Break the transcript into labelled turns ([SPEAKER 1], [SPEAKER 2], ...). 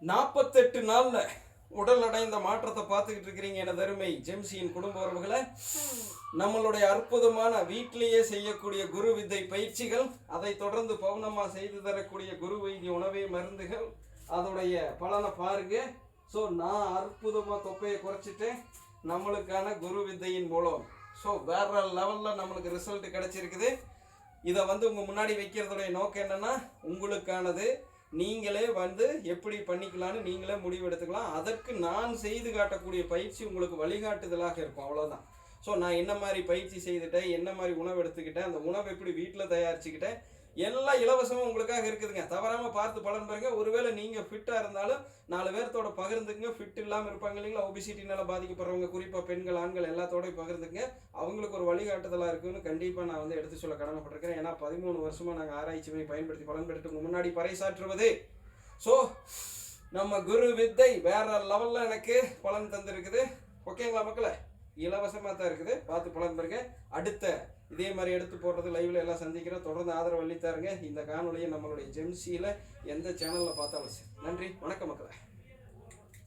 [SPEAKER 1] 48 நாள்ல உடல் அடைந்த மாற்றத்தை பார்த்துக்கிட்டு இருக்கிறீங்க எனது அருமை ஜெம்சியின் குடும்ப உறவுகளை. நம்மளுடைய அற்புதமான வீட்டிலேயே செய்யக்கூடிய குரு வித்தை பயிற்சிகள், அதை தொடர்ந்து பௌர்ணமா செய்து தரக்கூடிய குரு வைத்திய உணவை மருந்துகள், அதோடைய பலனை பாருங்க. ஸோ நான் அற்புதமாக தொப்பையை குறைச்சிட்டேன் நம்மளுக்கான குரு வித்தையின் மூலம். ஸோ வேற லெவலில் நம்மளுக்கு ரிசல்ட் கிடைச்சிருக்குது. இதை உங்கள் முன்னாடி வைக்கிறதுடைய நோக்கம் என்னென்னா, உங்களுக்கானது நீங்களே எப்படி பண்ணிக்கலான்னு நீங்களே முடிவு எடுத்துக்கலாம். அதற்கு நான் செய்து காட்டக்கூடிய பயிற்சி உங்களுக்கு வழிகாட்டுதலாக இருக்கும், அவ்வளோதான். ஸோ நான் என்ன மாதிரி பயிற்சி செய்துட்டேன், என்ன மாதிரி உணவு எடுத்துக்கிட்டேன், அந்த உணவு எப்படி வீட்டில் தயாரிச்சுக்கிட்டேன், எல்லாம் இலவசமாக உங்களுக்காக இருக்குதுங்க. தவறாமல் பார்த்து பலன் பாருங்க. ஒருவேளை நீங்கள் ஃபிட்டாக இருந்தாலும் 4 பேர்த்தோட பகிர்ந்துக்குங்க. ஃபிட் இல்லாமல் இருப்பாங்க இல்லைங்களா, ஒபிசிட்டினால பாதிக்கப்படுறவங்க, குறிப்பாக பெண்கள் ஆண்கள் எல்லாத்தோடய பகிர்ந்துக்குங்க. அவங்களுக்கு ஒரு வழிகாட்டுதலாக இருக்குன்னு கண்டிப்பாக நான் எடுத்து சொல்ல கடமைப்பட்டிருக்கிறேன். ஏன்னா 13 வருஷமாக நாங்கள் ஆராய்ச்சி பயன்படுத்தி பலன் பெற்று உங்கள் முன்னாடி பறைசாற்றுவது. ஸோ நம்ம குரு வித்தை வேற லெவலில் எனக்கு பலன் தந்துருக்குது. ஓகேங்களா மக்களை? இலவசமாக தான் இருக்குது, பார்த்து பலன் பாருங்க. அடுத்த இதே மாதிரி எடுத்து போடுறது லைவ்ல எல்லாம் சந்திக்கிறோம். தொடர்ந்து ஆதரவு அளித்தாருங்க. இந்த காணொலியை நம்மளுடைய ஜெம்சியில் எந்த சேனலில் பார்த்தாலும் சரி. நன்றி, வணக்கம் மக்களை.